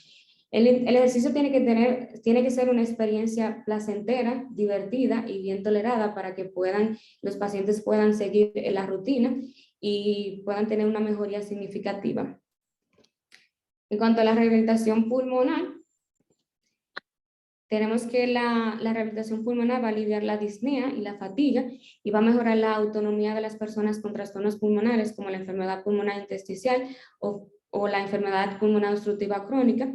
El ejercicio tiene que ser una experiencia placentera, divertida y bien tolerada para que los pacientes puedan seguir la rutina y puedan tener una mejoría significativa. En cuanto a la rehabilitación pulmonar, tenemos que la rehabilitación pulmonar va a aliviar la disnea y la fatiga y va a mejorar la autonomía de las personas con trastornos pulmonares como la enfermedad pulmonar intersticial o la enfermedad pulmonar obstructiva crónica.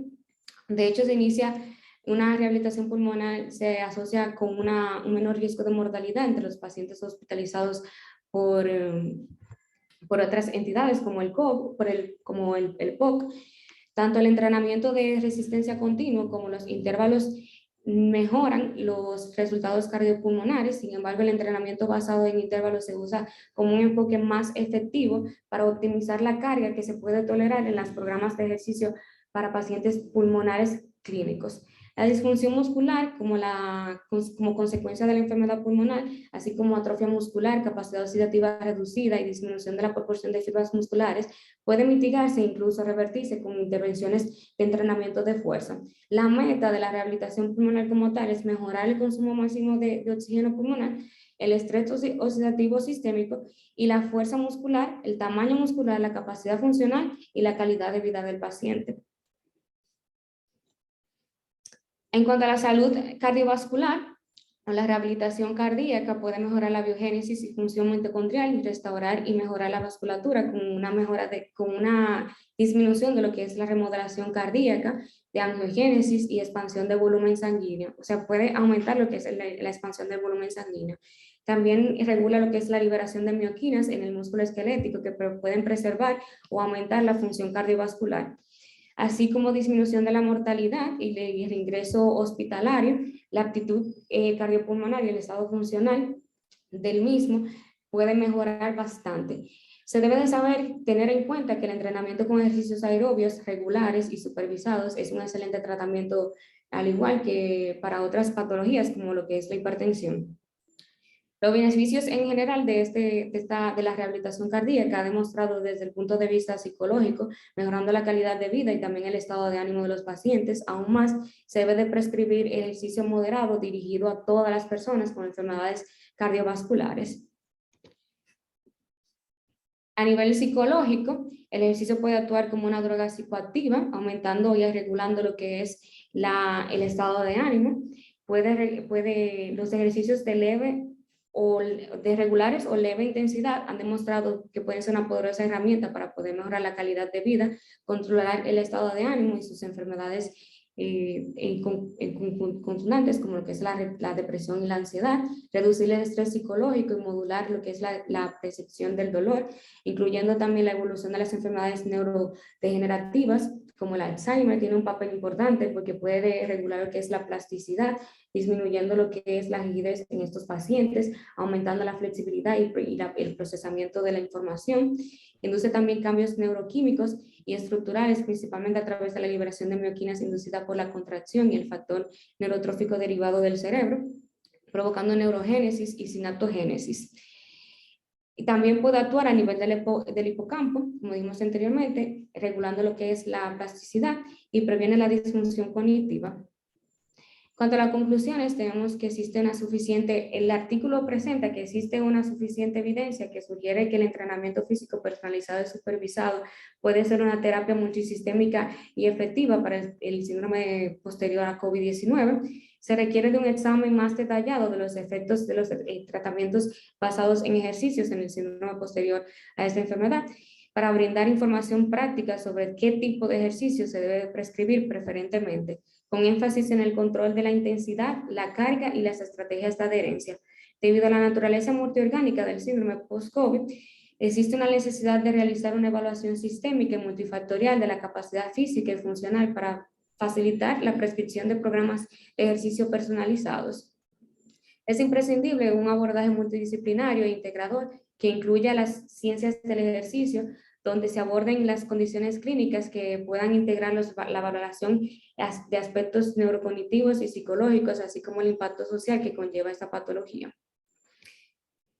De hecho, una rehabilitación pulmonar se asocia con un menor riesgo de mortalidad entre los pacientes hospitalizados por otras entidades como el POC. Tanto el entrenamiento de resistencia continua como los intervalos mejoran los resultados cardiopulmonares. Sin embargo, el entrenamiento basado en intervalos se usa como un enfoque más efectivo para optimizar la carga que se puede tolerar en los programas de ejercicio para pacientes pulmonares clínicos. La disfunción muscular, como consecuencia de la enfermedad pulmonar, así como atrofia muscular, capacidad oxidativa reducida y disminución de la proporción de fibras musculares, puede mitigarse e incluso revertirse con intervenciones de entrenamiento de fuerza. La meta de la rehabilitación pulmonar como tal es mejorar el consumo máximo de oxígeno pulmonar, el estrés oxidativo sistémico y la fuerza muscular, el tamaño muscular, la capacidad funcional y la calidad de vida del paciente. En cuanto a la salud cardiovascular, la rehabilitación cardíaca puede mejorar la biogénesis y función mitocondrial y restaurar y mejorar la vasculatura con una disminución de lo que es la remodelación cardíaca, de angiogénesis y expansión de volumen sanguíneo. O sea, puede aumentar lo que es la expansión del volumen sanguíneo. También regula lo que es la liberación de mioquinas en el músculo esquelético que pueden preservar o aumentar la función cardiovascular, así como disminución de la mortalidad y el ingreso hospitalario, la aptitud cardiopulmonar y el estado funcional del mismo puede mejorar bastante. Se debe de saber, tener en cuenta que el entrenamiento con ejercicios aerobios regulares y supervisados es un excelente tratamiento, al igual que para otras patologías como lo que es la hipertensión. Los beneficios en general de la rehabilitación cardíaca ha demostrado desde el punto de vista psicológico, mejorando la calidad de vida y también el estado de ánimo de los pacientes. Aún más, se debe de prescribir ejercicio moderado dirigido a todas las personas con enfermedades cardiovasculares. A nivel psicológico, el ejercicio puede actuar como una droga psicoactiva, aumentando y regulando lo que es el estado de ánimo. Los ejercicios de leve o de regulares o leve intensidad han demostrado que pueden ser una poderosa herramienta para poder mejorar la calidad de vida, controlar el estado de ánimo y sus enfermedades consonantes como lo que es la depresión y la ansiedad, reducir el estrés psicológico y modular lo que es la percepción del dolor, incluyendo también la evolución de las enfermedades neurodegenerativas como el Alzheimer. Tiene un papel importante porque puede regular lo que es la plasticidad, disminuyendo lo que es la rigidez en estos pacientes, aumentando la flexibilidad y el procesamiento de la información. Induce también cambios neuroquímicos y estructurales, principalmente a través de la liberación de mioquinas inducida por la contracción y el factor neurotrófico derivado del cerebro, provocando neurogénesis y sinaptogénesis. Y también puede actuar a nivel del hipocampo, como dijimos anteriormente, regulando lo que es la plasticidad y previene la disfunción cognitiva. Cuanto a las conclusiones, tenemos que el artículo presenta que existe una suficiente evidencia que sugiere que el entrenamiento físico personalizado y supervisado puede ser una terapia multisistémica y efectiva para el síndrome posterior a COVID-19. Se requiere de un examen más detallado de los efectos de los tratamientos basados en ejercicios en el síndrome posterior a esta enfermedad, para brindar información práctica sobre qué tipo de ejercicio se debe prescribir preferentemente, con énfasis en el control de la intensidad, la carga y las estrategias de adherencia. Debido a la naturaleza multiorgánica del síndrome post-COVID, existe una necesidad de realizar una evaluación sistémica y multifactorial de la capacidad física y funcional para facilitar la prescripción de programas de ejercicio personalizados. Es imprescindible un abordaje multidisciplinario e integrador que incluya las ciencias del ejercicio, donde se aborden las condiciones clínicas que puedan integrar la valoración de aspectos neurocognitivos y psicológicos, así como el impacto social que conlleva esta patología.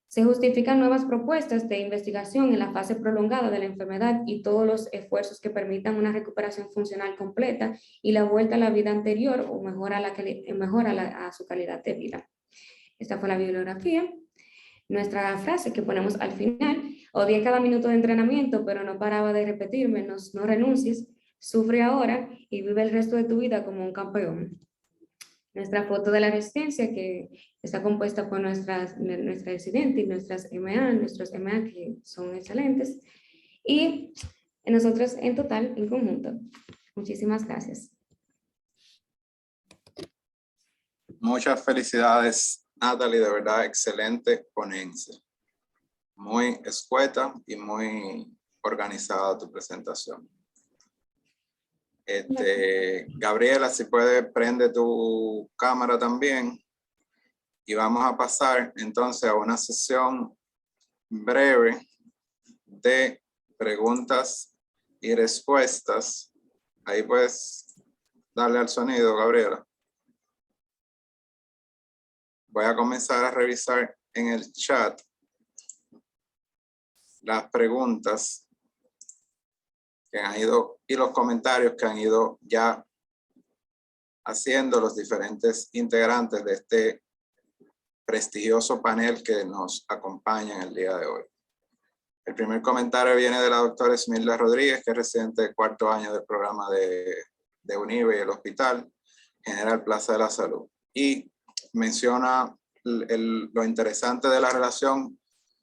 Se justifican nuevas propuestas de investigación en la fase prolongada de la enfermedad y todos los esfuerzos que permitan una recuperación funcional completa y la vuelta a la vida anterior o mejora a su calidad de vida. Esta fue la bibliografía. Nuestra frase que ponemos al final: odié cada minuto de entrenamiento, pero no paraba de repetirme, no renuncies, sufre ahora y vive el resto de tu vida como un campeón. Nuestra foto de la resistencia, que está compuesta por nuestra residente y nuestros MA que son excelentes, y nosotros en total, en conjunto. Muchísimas gracias. Muchas felicidades, Natalie, de verdad, excelente ponencia. Muy escueta y muy organizada tu presentación. Gabriela, si puedes, prende tu cámara también. Y vamos a pasar entonces a una sesión breve de preguntas y respuestas. Ahí puedes darle al sonido, Gabriela. Voy a comenzar a revisar en el chat las preguntas que han ido y los comentarios que han ido ya haciendo los diferentes integrantes de este prestigioso panel que nos acompaña en el día de hoy. El primer comentario viene de la doctora Esmilda Rodríguez, que es residente de 4º año del programa de UNIBE y el hospital. General Plaza de la Salud. Y menciona lo interesante de la relación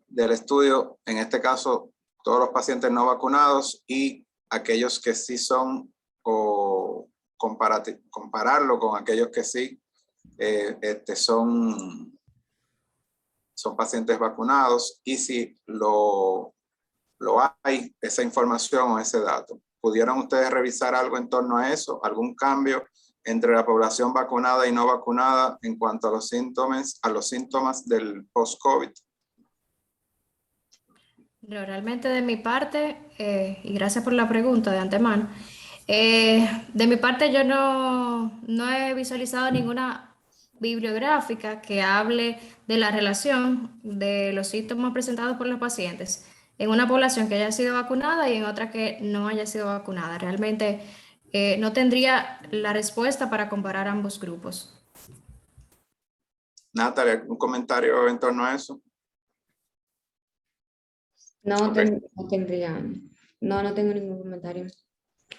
del estudio, en este caso, todos los pacientes no vacunados y aquellos que sí son, o compararlo con aquellos que sí son pacientes vacunados, y si lo hay, esa información o ese dato. ¿Pudieron ustedes revisar algo en torno a eso? ¿Algún cambio entre la población vacunada y no vacunada en cuanto a los síntomas del post-COVID? No, realmente de mi parte, y gracias por la pregunta de antemano, de mi parte yo no he visualizado ninguna bibliográfica que hable de la relación de los síntomas presentados por los pacientes en una población que haya sido vacunada y en otra que no haya sido vacunada. Realmente no tendría la respuesta para comparar ambos grupos. Natalia, ¿algún comentario en torno a eso? No, Okay. No tengo ningún comentario.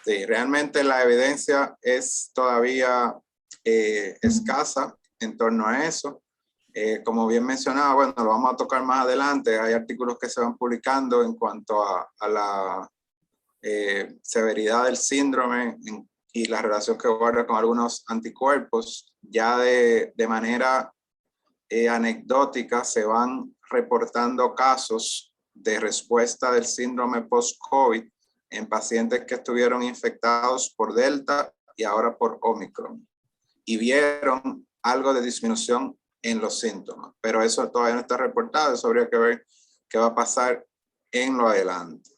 Sí, realmente la evidencia es todavía escasa en torno a eso. Como bien mencionaba, bueno, lo vamos a tocar más adelante. Hay artículos que se van publicando en cuanto a la severidad del síndrome y la relación que guarda con algunos anticuerpos. Ya de manera anecdótica se van reportando casos de respuesta del síndrome post-COVID en pacientes que estuvieron infectados por Delta y ahora por Omicron, y vieron algo de disminución en los síntomas, pero eso todavía no está reportado. Eso habría que ver qué va a pasar en lo adelante.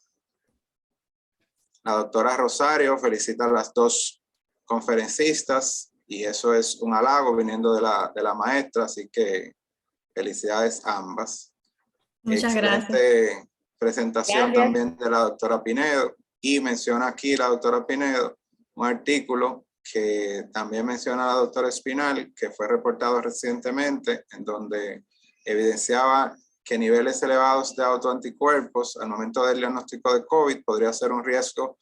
La doctora Rosario felicita a las dos conferencistas, y eso es un halago viniendo de la maestra, así que felicidades a ambas. Muchas gracias. Excelente presentación también de la doctora Pinedo, y menciona aquí la doctora Pinedo un artículo que también menciona la doctora Espinal, que fue reportado recientemente, en donde evidenciaba que niveles elevados de autoanticuerpos al momento del diagnóstico de COVID podría ser un riesgo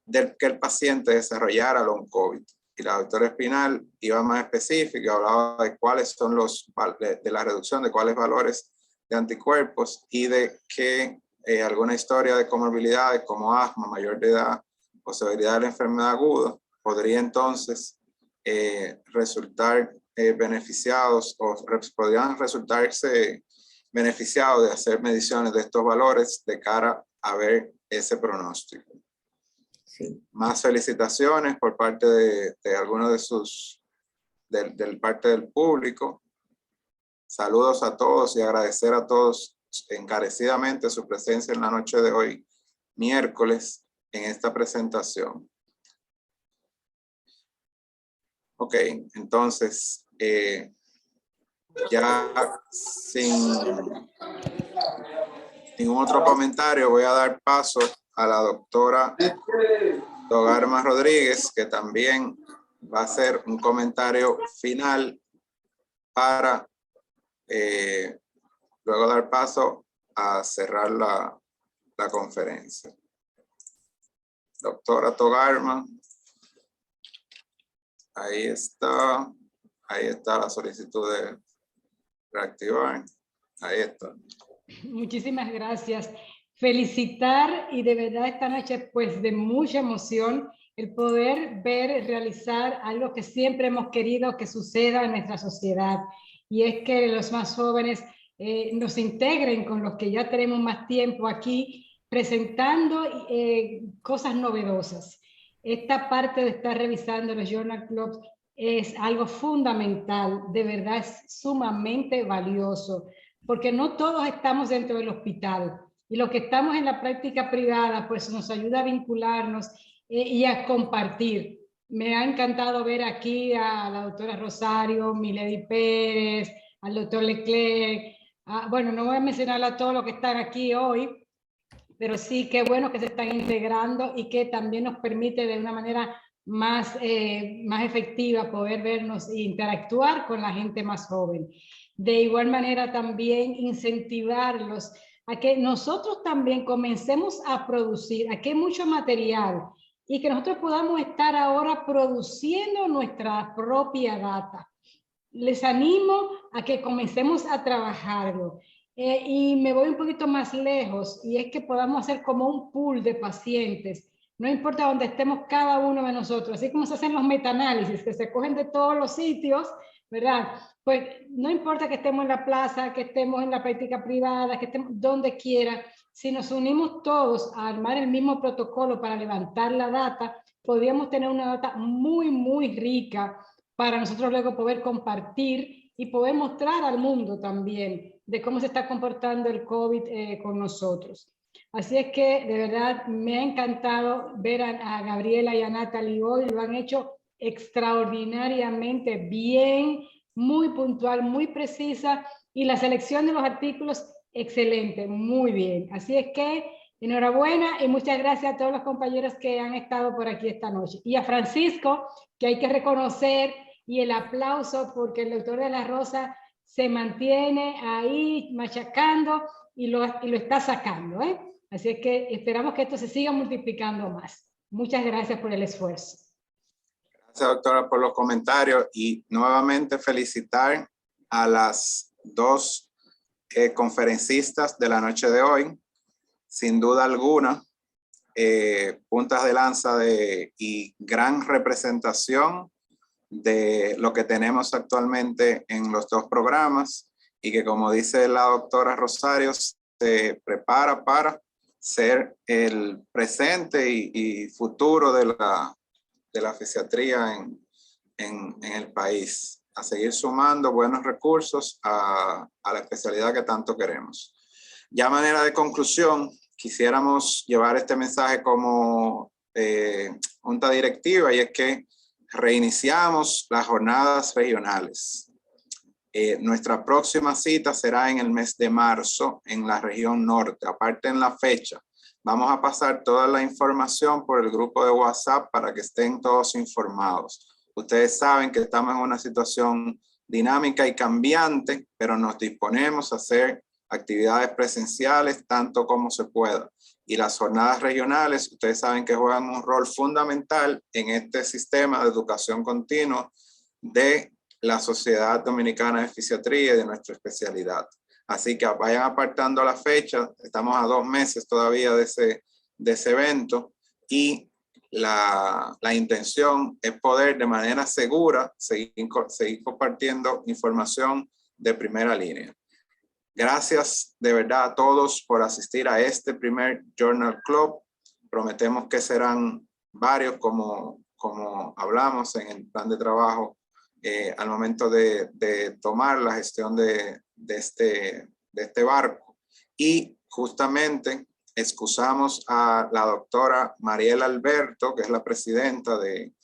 de que el paciente desarrollara long COVID. Y la doctora Espinal iba más específica, hablaba de cuáles son de la reducción de cuáles valores de anticuerpos, y de que alguna historia de comorbilidades como asma, mayor de edad o severidad de la enfermedad aguda podría entonces resultar beneficiados, o podrían resultarse beneficiados de hacer mediciones de estos valores de cara a ver ese pronóstico. Sí. Más felicitaciones por parte de algunos del parte del público. Saludos a todos y agradecer a todos encarecidamente su presencia en la noche de hoy, miércoles, en esta presentación. Ok, entonces, ya sin ningún otro comentario, voy a dar paso a la doctora Togarma Rodríguez, que también va a hacer un comentario final para luego dar paso a cerrar la conferencia. Doctora Togarma, ahí está la solicitud de reactivar, ahí está. Muchísimas gracias. Felicitar, y de verdad esta noche pues de mucha emoción, el poder ver, realizar algo que siempre hemos querido que suceda en nuestra sociedad, y es que los más jóvenes nos integren con los que ya tenemos más tiempo aquí, presentando cosas novedosas. Esta parte de estar revisando los Journal Clubs es algo fundamental, de verdad es sumamente valioso, porque no todos estamos dentro del hospital, y los que estamos en la práctica privada pues nos ayuda a vincularnos y a compartir. Me ha encantado ver aquí a la doctora Rosario, Milady Pérez, al doctor Leclerc. Bueno, no voy a mencionar a todos los que están aquí hoy, pero sí, qué bueno que se están integrando y que también nos permite de una manera más efectiva poder vernos e interactuar con la gente más joven. De igual manera también incentivarlos a que nosotros también comencemos a producir. Aquí hay mucho material y que nosotros podamos estar ahora produciendo nuestra propia data. Les animo a que comencemos a trabajarlo. Y me voy un poquito más lejos, y es que podamos hacer como un pool de pacientes, no importa dónde estemos cada uno de nosotros, así como se hacen los metaanálisis, que se cogen de todos los sitios, ¿verdad? Pues no importa que estemos en la plaza, que estemos en la práctica privada, que estemos donde quiera, si nos unimos todos a armar el mismo protocolo para levantar la data, podríamos tener una data muy, muy rica para nosotros luego poder compartir y poder mostrar al mundo también de cómo se está comportando el COVID con nosotros. Así es que de verdad me ha encantado ver a Gabriela y a Natalie hoy, lo han hecho extraordinariamente bien, muy puntual, muy precisa, y la selección de los artículos excelente, muy bien. Así es que enhorabuena y muchas gracias a todos los compañeros que han estado por aquí esta noche. Y a Francisco, que hay que reconocer, y el aplauso porque el doctor de la Rosa se mantiene ahí machacando y lo está sacando, ¿eh? Así es que esperamos que esto se siga multiplicando más. Muchas gracias por el esfuerzo. Gracias, doctora, por los comentarios, y nuevamente felicitar a las dos conferencistas de la noche de hoy. Sin duda alguna, puntas de lanza y gran representación de lo que tenemos actualmente en los dos programas, y que, como dice la doctora Rosario, se prepara para ser el presente y futuro de la fisiatría en el país, a seguir sumando buenos recursos a la especialidad que tanto queremos. Ya a manera de conclusión, quisiéramos llevar este mensaje como junta directiva, y es que reiniciamos las jornadas regionales. Nuestra próxima cita será en el mes de marzo en la región norte. Aparte en la fecha, vamos a pasar toda la información por el grupo de WhatsApp para que estén todos informados. Ustedes saben que estamos en una situación dinámica y cambiante, pero nos disponemos a hacer actividades presenciales tanto como se pueda. Y las jornadas regionales, ustedes saben que juegan un rol fundamental en este sistema de educación continua de la Sociedad Dominicana de Fisiatría y de nuestra especialidad. Así que vayan apartando la fecha, estamos a 2 meses todavía de ese evento, y la intención es poder de manera segura seguir compartiendo información de primera línea. Gracias de verdad a todos por asistir a este primer Journal Club. Prometemos que serán varios, como hablamos en el plan de trabajo al momento de tomar la gestión de este barco. Y justamente excusamos a la doctora Mariela Alberto, que es la presidenta de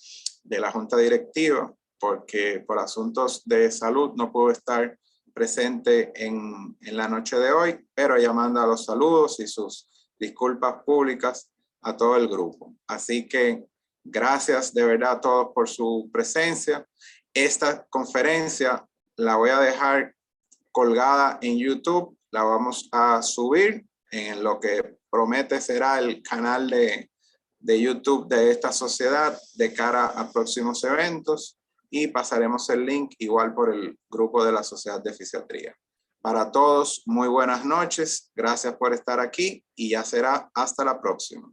la junta directiva, porque por asuntos de salud no pudo estar presente en la noche de hoy, pero ella manda los saludos y sus disculpas públicas a todo el grupo. Así que gracias de verdad a todos por su presencia. Esta conferencia la voy a dejar colgada en YouTube, la vamos a subir en lo que promete será el canal de YouTube de esta sociedad de cara a próximos eventos, y pasaremos el link igual por el grupo de la Sociedad de Fisiatría. Para todos, muy buenas noches, gracias por estar aquí y ya será hasta la próxima.